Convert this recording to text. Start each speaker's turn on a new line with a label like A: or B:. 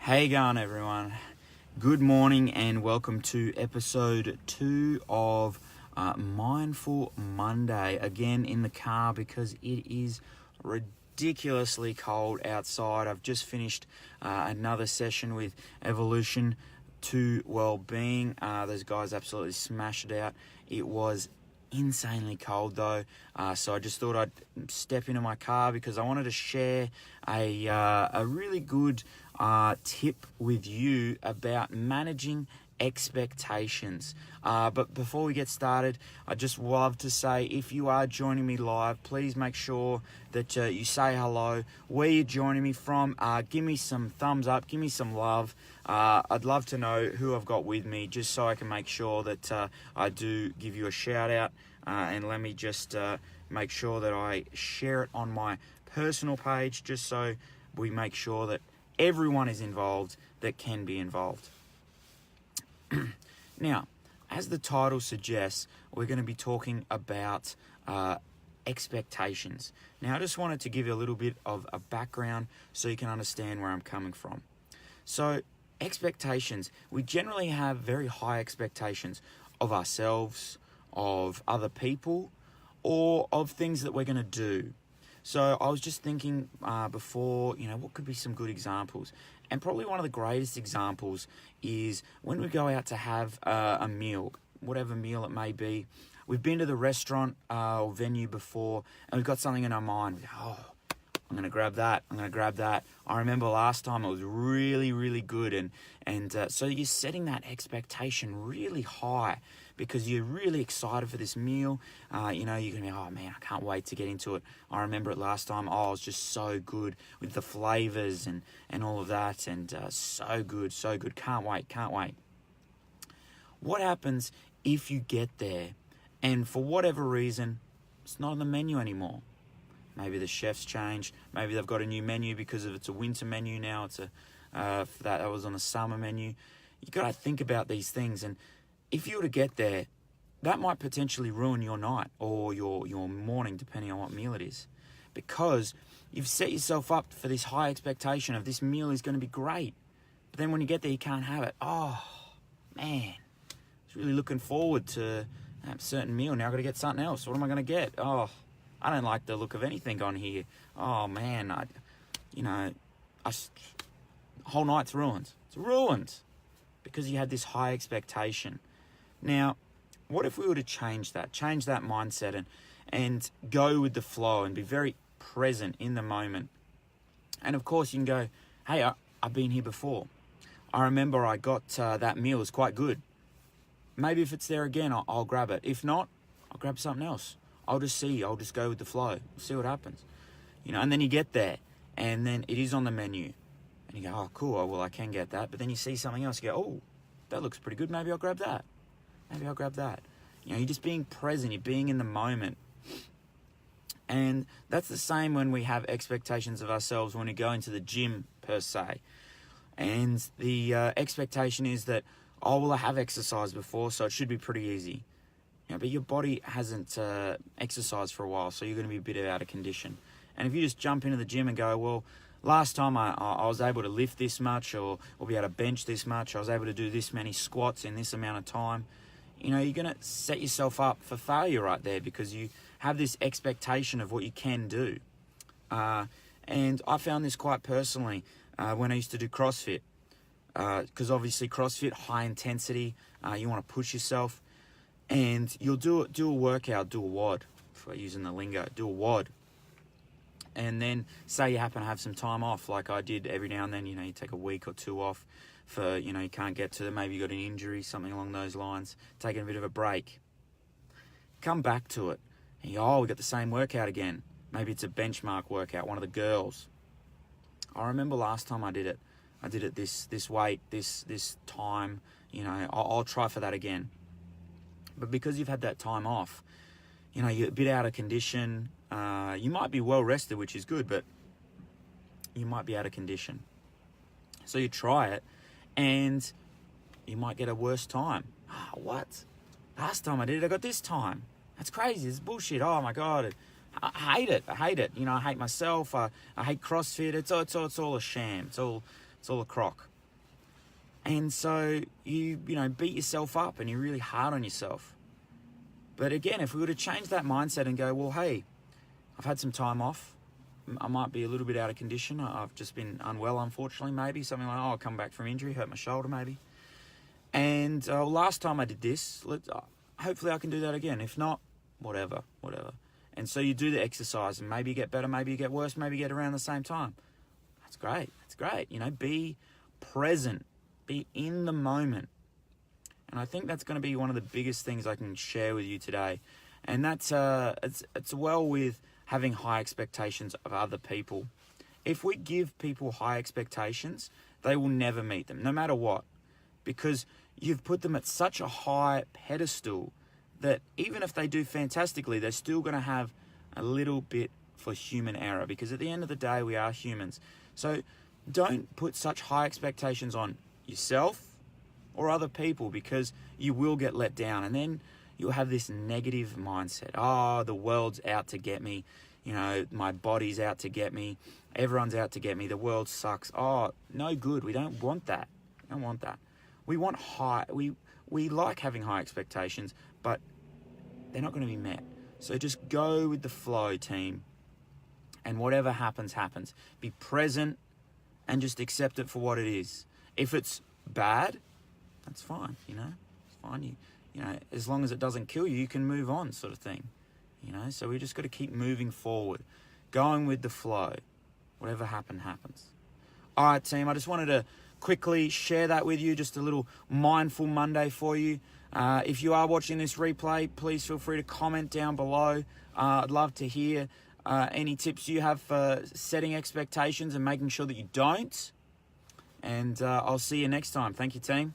A: Hey going everyone, good morning and welcome to episode 2 of Mindful Monday, again in the car because it is ridiculously cold outside. I've just finished another session with Evolution to Wellbeing. Those guys absolutely smashed it out. It was insanely cold though, so I just thought I'd step into my car because I wanted to share a really good tip with you about managing expectations. But before we get started, I'd just love to say, if you are joining me live, please make sure that you say hello, where you're joining me from. Give me some thumbs up, give me some love. I'd love to know who I've got with me, just so I can make sure that I do give you a shout out. And let me just make sure that I share it on my personal page, just so we make sure that everyone is involved that can be involved. Now, as the title suggests, we're going to be talking about expectations. Now, I just wanted to give you a little bit of a background so you can understand where I'm coming from. So, expectations. We generally have very high expectations of ourselves, of other people, or of things that we're going to do. So I was just thinking before, what could be some good examples? And probably one of the greatest examples is when we go out to have a meal, whatever meal it may be. We've been to the restaurant or venue before, and we've got something in our mind. I'm going to grab that. I'm going to grab that. I remember last time it was really, really good. And so you're setting that expectation really high because you're really excited for this meal. You're going to be, oh man, I can't wait to get into it. I remember it last time. Oh, it was just so good with the flavors and all of that. And so good, so good. Can't wait, can't wait. What happens if you get there and for whatever reason, it's not on the menu anymore? Maybe the chef's changed. Maybe they've got a new menu because it's a winter menu now. It's that was on a summer menu. You got to think about these things, and if you were to get there, that might potentially ruin your night or your morning, depending on what meal it is, because you've set yourself up for this high expectation of this meal is going to be great. But then when you get there, you can't have it. Oh man, I was really looking forward to a certain meal. Now I've got to get something else. What am I going to get? Oh, I don't like the look of anything on here. Oh man, whole night's ruined. It's ruined because you had this high expectation. Now, what if we were to change that mindset and go with the flow and be very present in the moment? And of course you can go, hey, I've been here before. I remember I got that meal, it was quite good. Maybe if it's there again, I'll grab it. If not, I'll grab something else. I'll just go with the flow, see what happens. And then you get there, and then it is on the menu. And you go, oh, cool, well, I can get that. But then you see something else, you go, oh, that looks pretty good, maybe I'll grab that. You're just being present, you're being in the moment. And that's the same when we have expectations of ourselves when we go into the gym, per se. And the expectation is that, oh, well, I have exercised before, so it should be pretty easy. But your body hasn't exercised for a while, so you're going to be a bit out of condition. And if you just jump into the gym and go, well, last time I was able to lift this much or be able to bench this much, I was able to do this many squats in this amount of time, you're going to set yourself up for failure right there because you have this expectation of what you can do. And I found this quite personally when I used to do CrossFit, because obviously CrossFit, high intensity, you want to push yourself. And you'll do a workout, do a WOD, if we're using the lingo, do a WOD. And then say you happen to have some time off, like I did every now and then, you take a week or two off for, you can't get to them, maybe you got an injury, something along those lines, taking a bit of a break. Come back to it. And you go, we got the same workout again. Maybe it's a benchmark workout, one of the girls. I remember last time I did it this weight, this time, I'll try for that again. But because you've had that time off, you're a bit out of condition. You might be well rested, which is good, but you might be out of condition. So you try it, and you might get a worse time. What? Last time I did it, I got this time. That's crazy. It's bullshit. Oh my God. I hate it. I hate myself. I hate CrossFit. It's all a sham. It's all a crock. And so you beat yourself up and you're really hard on yourself. But again, if we were to change that mindset and go, well, hey, I've had some time off. I might be a little bit out of condition. I've just been unwell, unfortunately, maybe. Something like, I'll come back from injury, hurt my shoulder maybe. And last time I did this, hopefully I can do that again. If not, whatever. And so you do the exercise and maybe you get better, maybe you get worse, maybe you get around the same time. That's great. Be present. Be in the moment. And I think that's going to be one of the biggest things I can share with you today. And that's it's well with having high expectations of other people. If we give people high expectations, they will never meet them, no matter what. Because you've put them at such a high pedestal that even if they do fantastically, they're still going to have a little bit for human error. Because at the end of the day, we are humans. So don't put such high expectations on yourself or other people, because you will get let down, and then you'll have this negative mindset. Oh, the world's out to get me. My body's out to get me. Everyone's out to get me. The world sucks. Oh, no good. We don't want that. We want high. We like having high expectations, but they're not going to be met. So just go with the flow, team. And whatever happens, happens. Be present and just accept it for what it is. If it's bad, that's fine, It's fine. As long as it doesn't kill you, you can move on, sort of thing. So we just got to keep moving forward, going with the flow. Whatever happens. All right, team, I just wanted to quickly share that with you, just a little Mindful Monday for you. If you are watching this replay, please feel free to comment down below. I'd love to hear any tips you have for setting expectations and making sure that you don't. And I'll see you next time. Thank you, team.